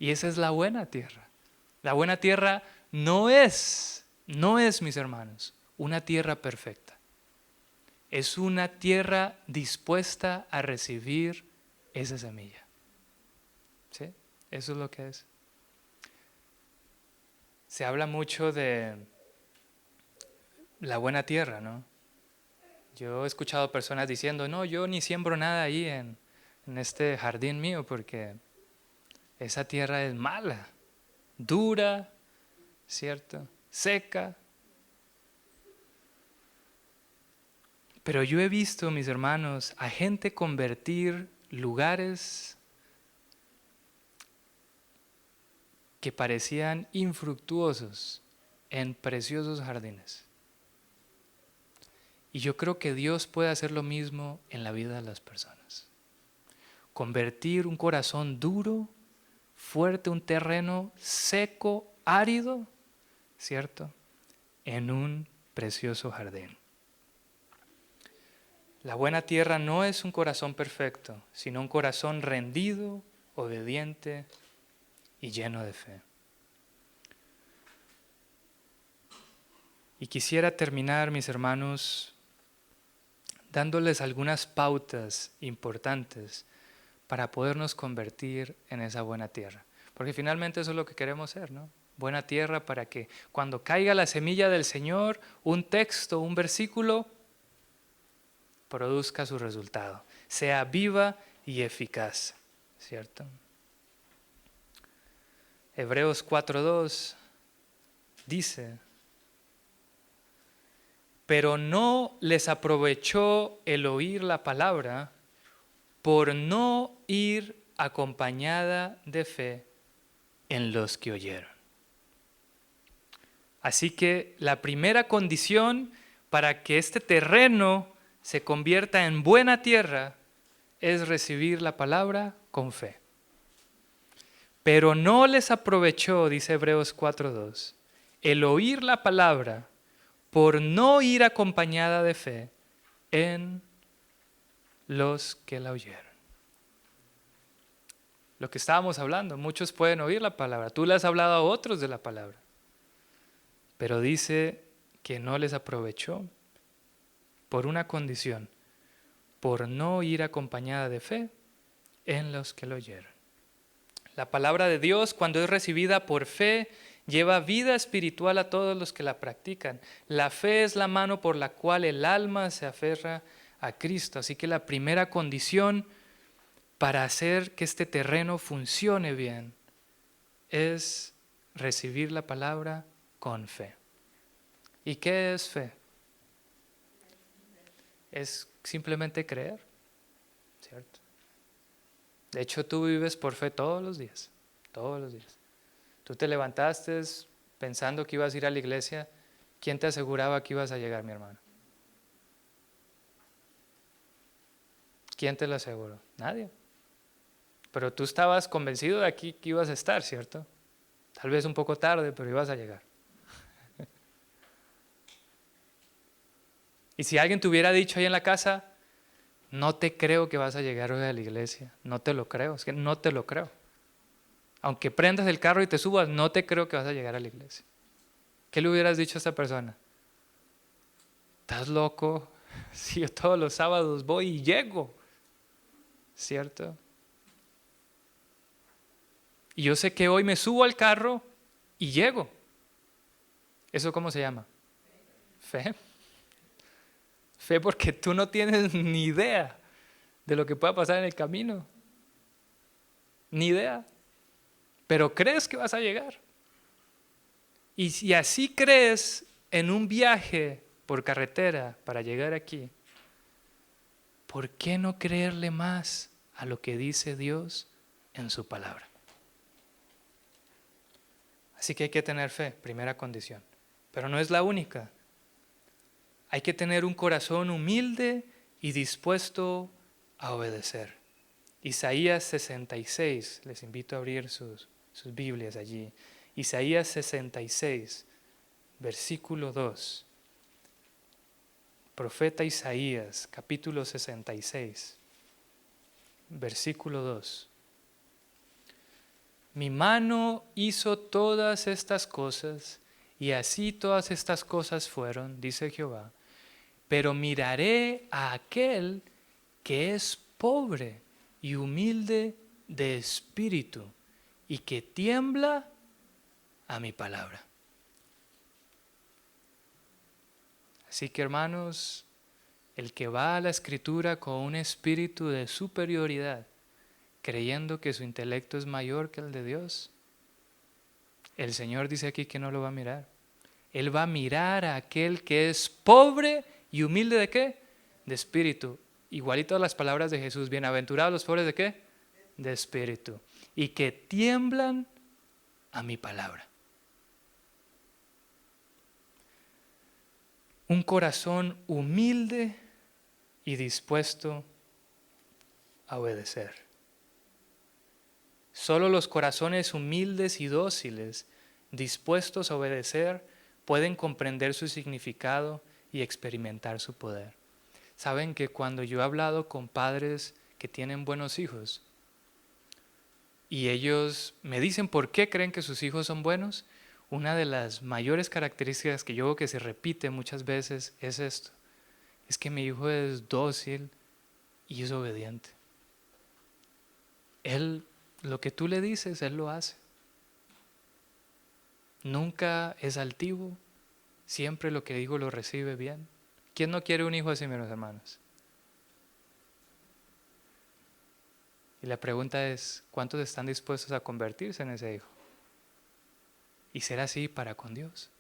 Y esa es la buena tierra. La buena tierra no es, mis hermanos, una tierra perfecta. Es una tierra dispuesta a recibir esa semilla. ¿Sí? Eso es lo que es. Se habla mucho de la buena tierra, ¿no? Yo he escuchado personas diciendo, no, yo ni siembro nada ahí en este jardín mío porque esa tierra es mala, dura, ¿cierto? Seca. Pero yo he visto, mis hermanos, a gente convertir lugares que parecían infructuosos en preciosos jardines. Y yo creo que Dios puede hacer lo mismo en la vida de las personas. Convertir un corazón duro, fuerte, un terreno seco, árido, ¿cierto? En un precioso jardín. La buena tierra no es un corazón perfecto, sino un corazón rendido, obediente y lleno de fe. Y quisiera terminar, mis hermanos, dándoles algunas pautas importantes para podernos convertir en esa buena tierra. Porque finalmente eso es lo que queremos ser, ¿no? Buena tierra para que cuando caiga la semilla del Señor, un texto, un versículo, produzca su resultado, sea viva y eficaz, ¿cierto? Hebreos 4:2 dice, pero no les aprovechó el oír la palabra por no ir acompañada de fe en los que oyeron. Así que la primera condición para que este terreno se convierta en buena tierra es recibir la palabra con fe. Pero no les aprovechó, dice Hebreos 4:2, el oír la palabra por no ir acompañada de fe en los que la oyeron. Lo que estábamos hablando, muchos pueden oír la palabra, tú le has hablado a otros de la palabra, pero dice que no les aprovechó por una condición, por no ir acompañada de fe en los que lo oyeron. La palabra de Dios, cuando es recibida por fe, Lleva vida espiritual a todos los que la practican. La fe es la mano por la cual el alma se aferra a Cristo. Así que la primera condición para hacer que este terreno funcione bien es recibir la palabra con fe. ¿Y qué es fe? Es simplemente creer, ¿cierto? De hecho, tú vives por fe todos los días, todos los días. Tú te levantaste pensando que ibas a ir a la iglesia. ¿Quién te aseguraba que ibas a llegar, mi hermano? ¿Quién te lo aseguró? Nadie. Pero tú estabas convencido de aquí que ibas a estar, ¿cierto? Tal vez un poco tarde, pero ibas a llegar. Y si alguien te hubiera dicho ahí en la casa, no te creo que vas a llegar hoy a la iglesia, no te lo creo, es que no te lo creo. Aunque prendas el carro y te subas, no te creo que vas a llegar a la iglesia. ¿Qué le hubieras dicho a esta persona? ¿Estás loco? Si yo todos los sábados voy y llego, ¿cierto? Y yo sé que hoy me subo al carro y llego. ¿Eso cómo se llama? Fe. Fe porque tú no tienes ni idea de lo que pueda pasar en el camino. Ni idea. Pero crees que vas a llegar. Y si así crees en un viaje por carretera para llegar aquí, ¿por qué no creerle más a lo que dice Dios en su palabra? Así que hay que tener fe, primera condición. Pero no es la única. Hay que tener un corazón humilde y dispuesto a obedecer. Isaías 66, les invito a abrir sus Biblias allí. Isaías 66, versículo 2. Profeta Isaías, capítulo 66, versículo 2. Mi mano hizo todas estas cosas, y así todas estas cosas fueron, dice Jehová. Pero miraré a aquel que es pobre y humilde de espíritu, y que tiembla a mi palabra. Así que, hermanos, el que va a la Escritura con un espíritu de superioridad, creyendo que su intelecto es mayor que el de Dios, el Señor dice aquí que no lo va a mirar. Él va a mirar a aquel que es pobre y humilde ¿de qué? De espíritu. Igualito a las palabras de Jesús, bienaventurados los pobres ¿de qué? De espíritu. Y que tiemblan a mi palabra. Un corazón humilde y dispuesto a obedecer. Solo los corazones humildes y dóciles, dispuestos a obedecer, pueden comprender su significado y experimentar su poder. Saben que cuando yo he hablado con padres que tienen buenos hijos y ellos me dicen por qué creen que sus hijos son buenos, una de las mayores características que yo veo que se repite muchas veces es esto. Es que mi hijo es dócil y es obediente. Él, lo que tú le dices, él lo hace. Nunca es altivo, siempre lo que digo lo recibe bien. ¿Quién no quiere un hijo así, mis hermanos? Y la pregunta es, ¿cuántos están dispuestos a convertirse en ese hijo? Y ser así para con Dios.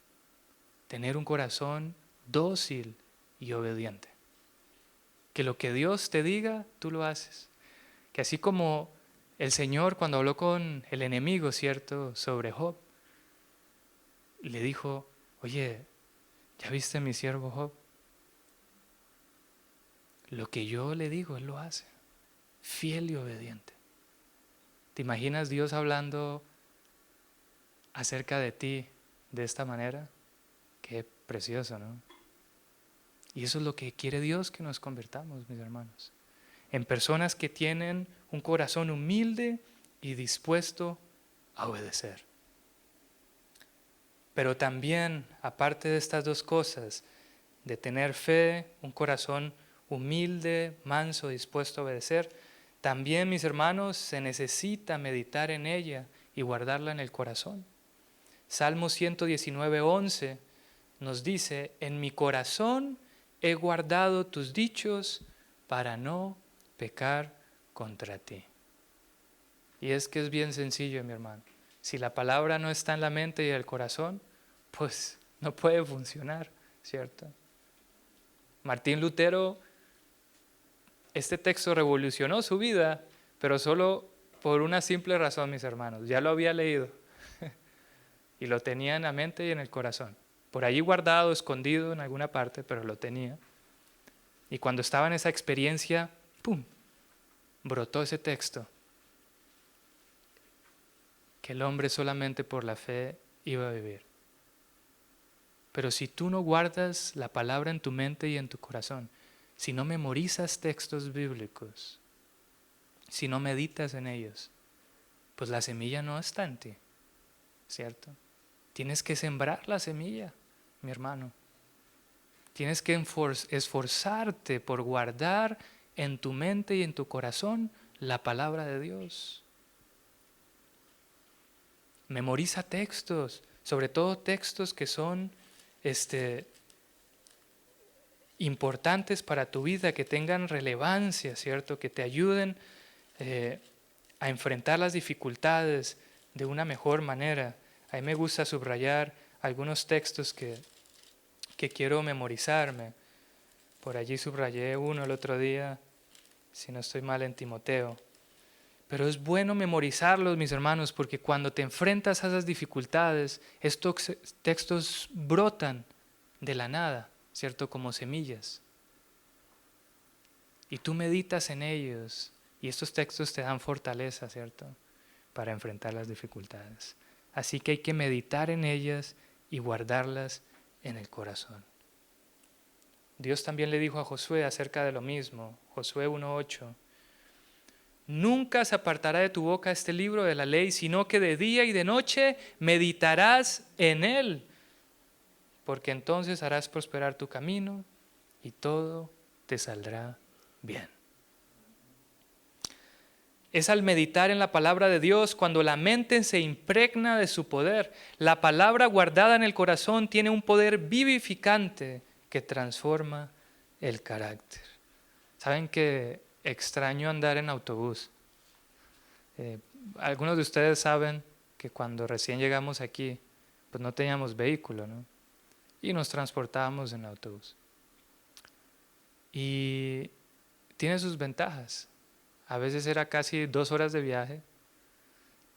Tener un corazón dócil y obediente. Que lo que Dios te diga, tú lo haces. Que así como el Señor cuando habló con el enemigo, ¿cierto?, sobre Job, le dijo, oye, ¿ya viste a mi siervo Job? Lo que yo le digo, él lo hace. Fiel y obediente. ¿Te imaginas Dios hablando acerca de ti de esta manera? Qué precioso, ¿no? Y eso es lo que quiere Dios, que nos convirtamos, mis hermanos. En personas que tienen un corazón humilde y dispuesto a obedecer. Pero también, aparte de estas dos cosas, de tener fe, un corazón humilde, manso, dispuesto a obedecer, también, mis hermanos, se necesita meditar en ella y guardarla en el corazón. Salmo 119:11 nos dice: en mi corazón he guardado tus dichos para no pecar contra ti. Y es que es bien sencillo, mi hermano. Si la palabra no está en la mente y el corazón, pues no puede funcionar, ¿cierto? Martín Lutero, este texto revolucionó su vida, pero solo por una simple razón, mis hermanos. Ya lo había leído y lo tenía en la mente y en el corazón. Por allí guardado, escondido en alguna parte, pero lo tenía. Y cuando estaba en esa experiencia, ¡pum!, brotó ese texto. Que el hombre solamente por la fe iba a vivir. Pero si tú no guardas la palabra en tu mente y en tu corazón, si no memorizas textos bíblicos, si no meditas en ellos, pues la semilla no está en ti, ¿cierto? Tienes que sembrar la semilla, mi hermano. Tienes que esforzarte por guardar en tu mente y en tu corazón la palabra de Dios. Memoriza textos, sobre todo textos que son importantes para tu vida, que tengan relevancia, ¿cierto? Que te ayuden a enfrentar las dificultades de una mejor manera. A mí me gusta subrayar algunos textos que quiero memorizarme. Por allí subrayé uno el otro día, si no estoy mal, en Timoteo. Pero es bueno memorizarlos, mis hermanos, porque cuando te enfrentas a esas dificultades, estos textos brotan de la nada, ¿cierto? Como semillas. Y tú meditas en ellos y estos textos te dan fortaleza, ¿cierto? Para enfrentar las dificultades. Así que hay que meditar en ellas y guardarlas en el corazón. Dios también le dijo a Josué acerca de lo mismo, Josué 1:8. Nunca se apartará de tu boca este libro de la ley, sino que de día y de noche meditarás en él, porque entonces harás prosperar tu camino y todo te saldrá bien. Es al meditar en la palabra de Dios cuando la mente se impregna de su poder. La palabra guardada en el corazón tiene un poder vivificante que transforma el carácter. ¿Saben que extraño andar en autobús? Algunos de ustedes saben que cuando recién llegamos aquí, pues no teníamos vehículo, ¿no? Y nos transportábamos en autobús. Y tiene sus ventajas. A veces era casi 2 horas de viaje.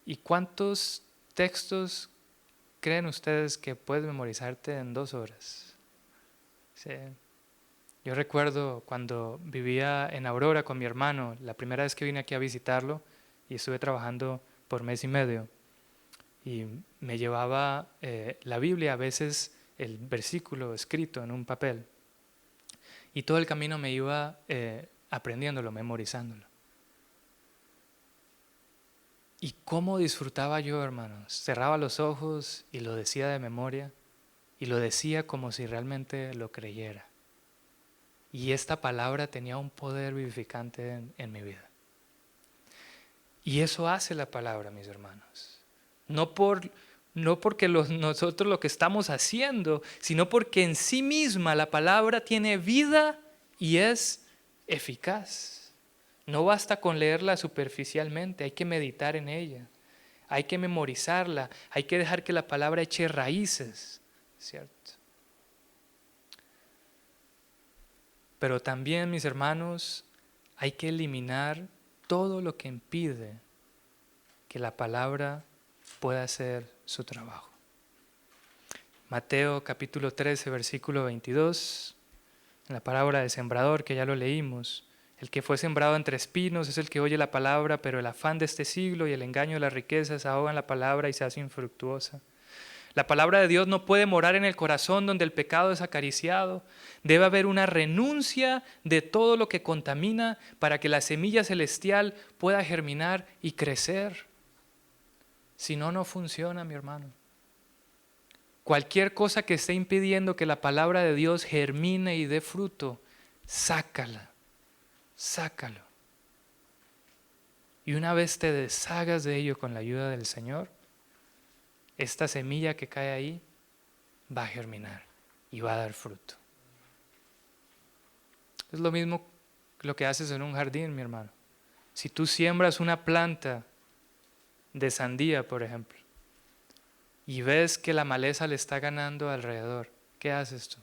¿Y cuántos textos creen ustedes que puedes memorizarte en 2 horas? Sí. Yo recuerdo cuando vivía en Aurora con mi hermano, la primera vez que vine aquí a visitarlo, y estuve trabajando por 1 mes y medio. Y me llevaba la Biblia, a veces el versículo escrito en un papel. Y todo el camino me iba aprendiéndolo, memorizándolo. Y cómo disfrutaba yo, hermanos. Cerraba los ojos y lo decía de memoria. Y lo decía como si realmente lo creyera. Y esta palabra tenía un poder vivificante en mi vida. Y eso hace la palabra, mis hermanos. No porque nosotros lo que estamos haciendo, sino porque en sí misma la palabra tiene vida y es eficaz. No basta con leerla superficialmente, hay que meditar en ella, hay que memorizarla, hay que dejar que la palabra eche raíces, ¿cierto? Pero también, mis hermanos, hay que eliminar todo lo que impide que la palabra pueda hacer su trabajo. Mateo capítulo 13, versículo 22, en la parábola del sembrador que ya lo leímos. El que fue sembrado entre espinos es el que oye la palabra, pero el afán de este siglo y el engaño de las riquezas ahogan la palabra y se hace infructuosa. La palabra de Dios no puede morar en el corazón donde el pecado es acariciado. Debe haber una renuncia de todo lo que contamina para que la semilla celestial pueda germinar y crecer. Si no, no funciona, mi hermano. Cualquier cosa que esté impidiendo que la palabra de Dios germine y dé fruto, sácala, sácalo. Y una vez te deshagas de ello con la ayuda del Señor, esta semilla que cae ahí va a germinar y va a dar fruto. Es lo mismo lo que haces en un jardín, mi hermano. Si tú siembras una planta de sandía, por ejemplo, y ves que la maleza le está ganando alrededor, ¿qué haces tú?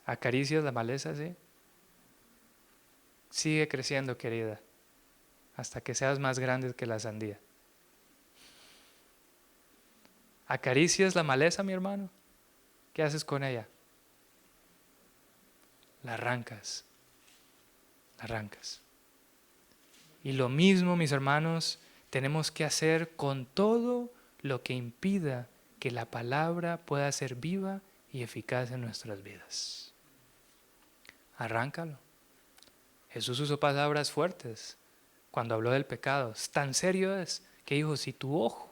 ¿Acaricias la maleza, sí? Sigue creciendo, querida, hasta que seas más grande que la sandía. ¿Acaricias la maleza, mi hermano? ¿Qué haces con ella? La arrancas. La arrancas. Y lo mismo, mis hermanos, tenemos que hacer con todo lo que impida que la palabra pueda ser viva y eficaz en nuestras vidas. Arráncalo. Jesús usó palabras fuertes cuando habló del pecado. Tan serio es que dijo, si tu ojo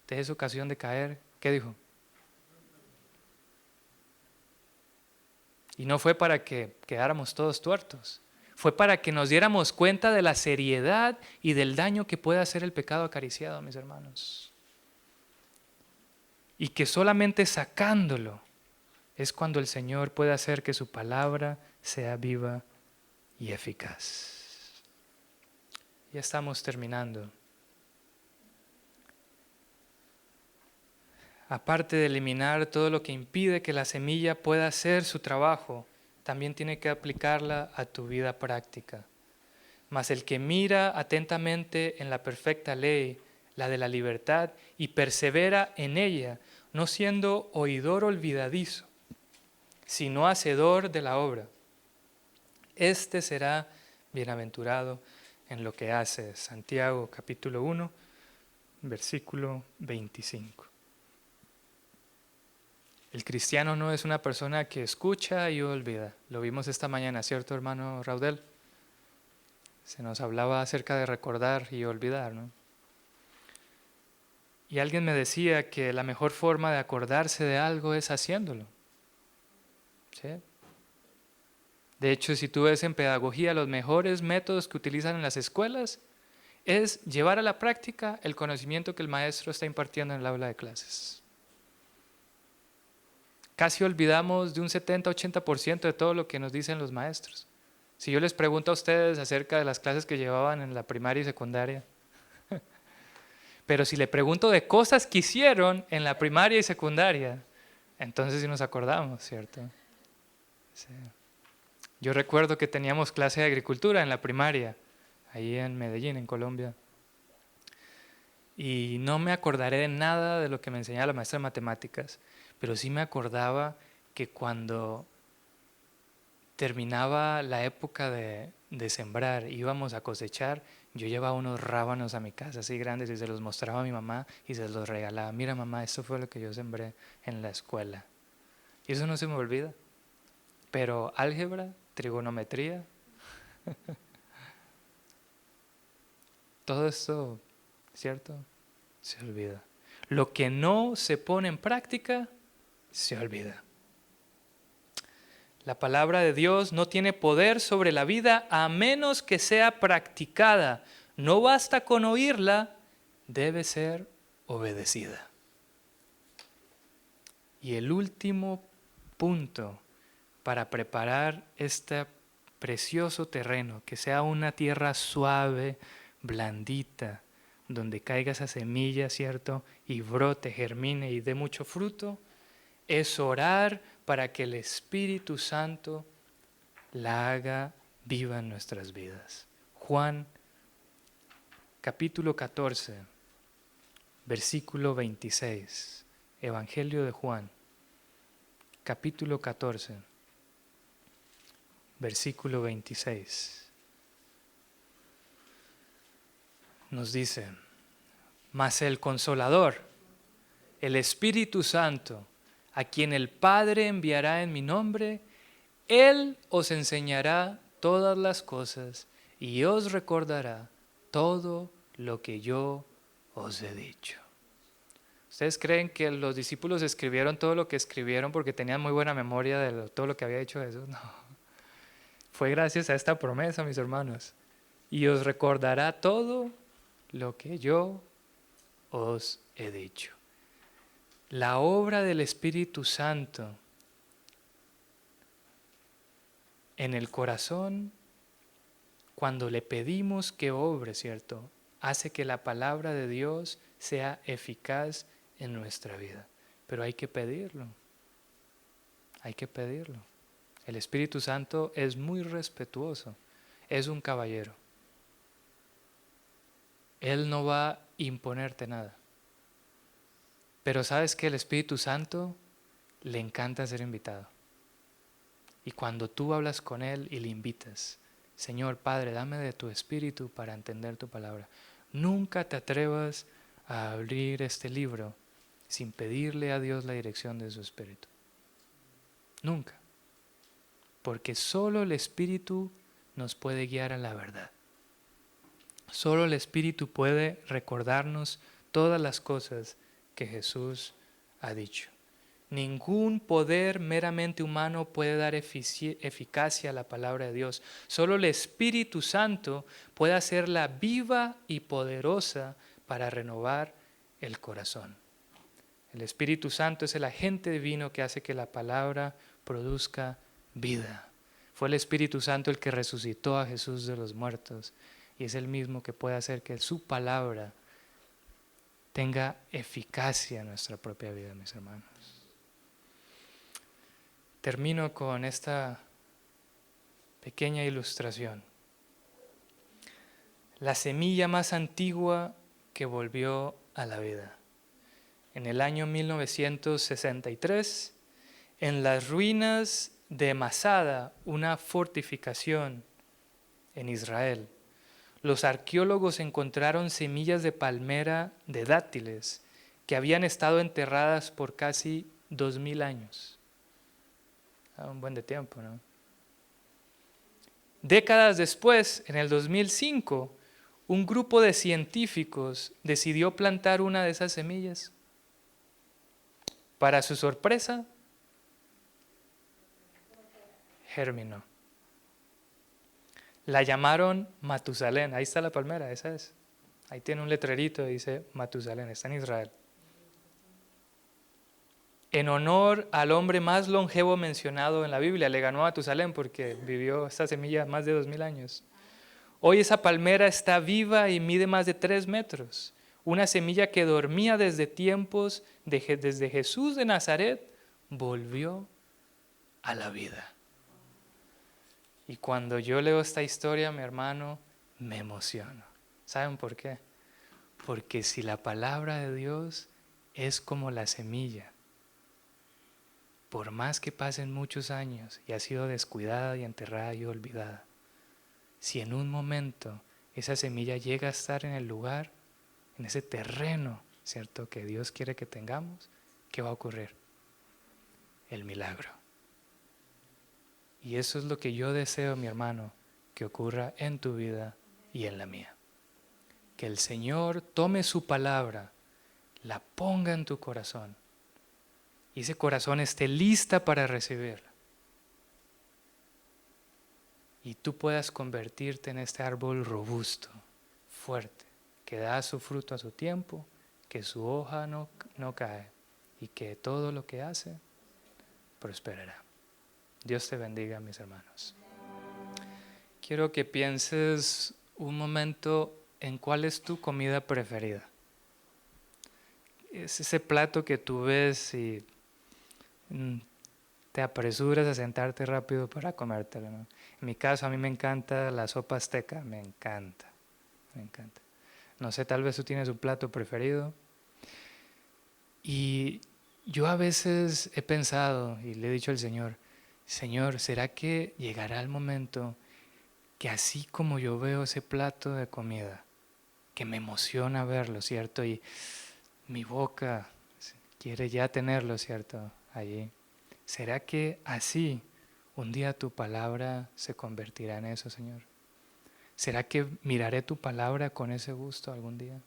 te es ocasión de caer, ¿qué dijo? Y no fue para que quedáramos todos tuertos. Fue para que nos diéramos cuenta de la seriedad y del daño que puede hacer el pecado acariciado, mis hermanos. Y que solamente sacándolo es cuando el Señor puede hacer que su palabra sea viva y eficaz. Ya estamos terminando. Aparte de eliminar todo lo que impide que la semilla pueda hacer su trabajo, también tiene que aplicarla a tu vida práctica. Mas el que mira atentamente en la perfecta ley, la de la libertad, y persevera en ella, no siendo oidor olvidadizo, sino hacedor de la obra, este será bienaventurado en lo que hace. Santiago capítulo 1, versículo 25. El cristiano no es una persona que escucha y olvida. Lo vimos esta mañana, ¿cierto, hermano Raudel? Se nos hablaba acerca de recordar y olvidar, ¿no? Y alguien me decía que la mejor forma de acordarse de algo es haciéndolo. ¿Sí? De hecho, si tú ves en pedagogía, los mejores métodos que utilizan en las escuelas es llevar a la práctica el conocimiento que el maestro está impartiendo en el aula de clases. Casi olvidamos de un 70-80% de todo lo que nos dicen los maestros. Si yo les pregunto a ustedes acerca de las clases que llevaban en la primaria y secundaria, pero si le pregunto de cosas que hicieron en la primaria y secundaria, entonces sí nos acordamos, ¿cierto? Sí. Yo recuerdo que teníamos clase de agricultura en la primaria, ahí en Medellín, en Colombia. Y no me acordaré de nada de lo que me enseñaba la maestra de matemáticas, pero sí me acordaba que cuando terminaba la época de sembrar, íbamos a cosechar, yo llevaba unos rábanos a mi casa así grandes y se los mostraba a mi mamá y se los regalaba. Mira mamá, esto fue lo que yo sembré en la escuela. Y eso no se me olvida. Pero álgebra, trigonometría, todo esto, ¿cierto? Se olvida. Lo que no se pone en práctica, se olvida. La palabra de Dios no tiene poder sobre la vida a menos que sea practicada. No basta con oírla, debe ser obedecida. Y el último punto para preparar este precioso terreno, que sea una tierra suave, blandita, donde caiga esa semilla, ¿cierto? Y brote, germine y dé mucho fruto, es orar para que el Espíritu Santo la haga viva en nuestras vidas. Juan capítulo 14, versículo 26. Evangelio de Juan, capítulo 14, versículo 26. Nos dice, mas el Consolador, el Espíritu Santo, a quien el Padre enviará en mi nombre, Él os enseñará todas las cosas y os recordará todo lo que yo os he dicho. ¿Ustedes creen que los discípulos escribieron todo lo que escribieron porque tenían muy buena memoria de todo lo que había dicho Jesús? No. Fue gracias a esta promesa, mis hermanos. Y os recordará todo lo que yo os he dicho. La obra del Espíritu Santo en el corazón, cuando le pedimos que obre, ¿cierto?, hace que la palabra de Dios sea eficaz en nuestra vida. Pero hay que pedirlo. Hay que pedirlo. El Espíritu Santo es muy respetuoso. Es un caballero. Él no va a imponerte nada. Pero sabes que el Espíritu Santo le encanta ser invitado. Y cuando tú hablas con Él y le invitas, Señor Padre, dame de tu Espíritu para entender tu palabra. Nunca te atrevas a abrir este libro sin pedirle a Dios la dirección de su Espíritu. Nunca. Porque solo el Espíritu nos puede guiar a la verdad. Solo el Espíritu puede recordarnos todas las cosas que Jesús ha dicho. Ningún poder meramente humano puede dar eficacia a la palabra de Dios. Solo el Espíritu Santo puede hacerla viva y poderosa para renovar el corazón. El Espíritu Santo es el agente divino que hace que la palabra produzca vida. Fue el Espíritu Santo el que resucitó a Jesús de los muertos y es el mismo que puede hacer que su palabra tenga eficacia en nuestra propia vida, mis hermanos. Termino con esta pequeña ilustración. La semilla más antigua que volvió a la vida. En el año 1963, en las ruinas de Masada, una fortificación en Israel, los arqueólogos encontraron semillas de palmera de dátiles que habían estado enterradas por casi 2000 años. Un buen de tiempo, ¿no? Décadas después, en el 2005, un grupo de científicos decidió plantar una de esas semillas. Para su sorpresa, germinó. La llamaron Matusalén. Ahí está la palmera, esa es. Ahí tiene un letrerito que dice Matusalén, está en Israel. En honor al hombre más longevo mencionado en la Biblia, le ganó a Matusalén porque vivió esta semilla más de 2000 años. Hoy esa palmera está viva y mide más de 3 metros. Una semilla que dormía desde tiempos, desde Jesús de Nazaret, volvió a la vida. Y cuando yo leo esta historia, mi hermano, me emociono. ¿Saben por qué? Porque si la palabra de Dios es como la semilla, por más que pasen muchos años y ha sido descuidada y enterrada y olvidada, si en un momento esa semilla llega a estar en el lugar, en ese terreno, ¿cierto?, que Dios quiere que tengamos, ¿qué va a ocurrir? El milagro. Y eso es lo que yo deseo, mi hermano, que ocurra en tu vida y en la mía. Que el Señor tome su palabra, la ponga en tu corazón y ese corazón esté lista para recibirla. Y tú puedas convertirte en este árbol robusto, fuerte, que da su fruto a su tiempo, que su hoja no cae y que todo lo que hace prosperará. Dios te bendiga, mis hermanos. Quiero que pienses un momento en cuál es tu comida preferida. Es ese plato que tú ves y te apresuras a sentarte rápido para comértelo, ¿no? En mi caso, a mí me encanta la sopa azteca, me encanta. No sé, tal vez tú tienes un plato preferido. Y yo a veces he pensado y le he dicho al Señor, Señor, ¿será que llegará el momento que así como yo veo ese plato de comida, que me emociona verlo, ¿cierto? Y mi boca quiere ya tenerlo, ¿cierto? Allí. ¿Será que así un día tu palabra se convertirá en eso, Señor? ¿Será que miraré tu palabra con ese gusto algún día?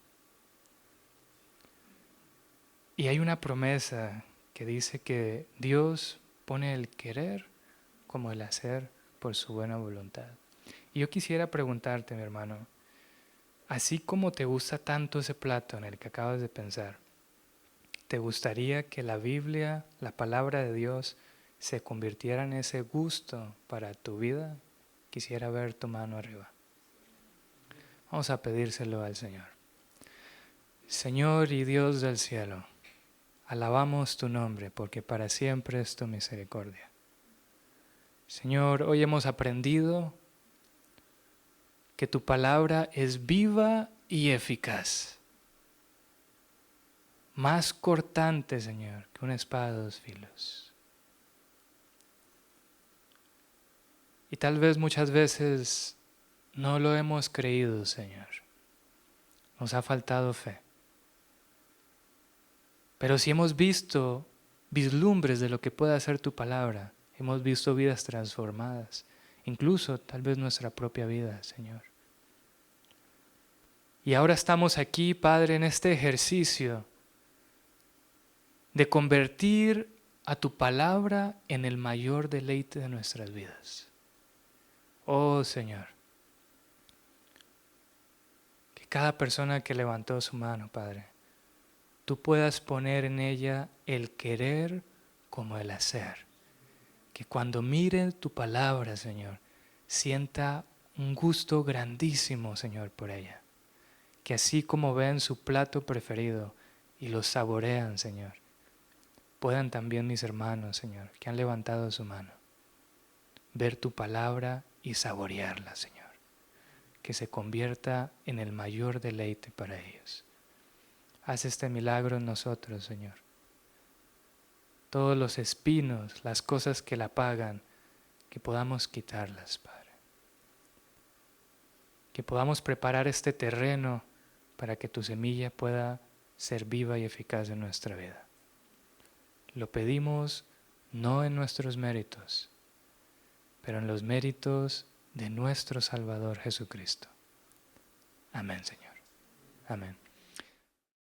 Y hay una promesa que dice que Dios pone el querer como el hacer por su buena voluntad. Y yo quisiera preguntarte, mi hermano, así como te gusta tanto ese plato en el que acabas de pensar, ¿te gustaría que la Biblia, la palabra de Dios, se convirtiera en ese gusto para tu vida? Quisiera ver tu mano arriba. Vamos a pedírselo al Señor. Señor y Dios del cielo, alabamos tu nombre porque para siempre es tu misericordia. Señor, hoy hemos aprendido que tu palabra es viva y eficaz, más cortante, Señor, que una espada de 2 filos. Y tal vez muchas veces no lo hemos creído, Señor. Nos ha faltado fe. Pero si hemos visto vislumbres de lo que puede hacer tu palabra, hemos visto vidas transformadas, incluso tal vez nuestra propia vida, Señor. Y ahora estamos aquí, Padre, en este ejercicio de convertir a tu palabra en el mayor deleite de nuestras vidas. Oh Señor, que cada persona que levantó su mano, Padre, tú puedas poner en ella el querer como el hacer. Que cuando mire tu palabra, Señor, sienta un gusto grandísimo, Señor, por ella. Que así como ven su plato preferido y lo saborean, Señor, puedan también mis hermanos, Señor, que han levantado su mano, ver tu palabra y saborearla, Señor. Que se convierta en el mayor deleite para ellos. Haz este milagro en nosotros, Señor. Todos los espinos, las cosas que la apagan, que podamos quitarlas, Padre. Que podamos preparar este terreno para que tu semilla pueda ser viva y eficaz en nuestra vida. Lo pedimos no en nuestros méritos, pero en los méritos de nuestro Salvador Jesucristo. Amén, Señor. Amén.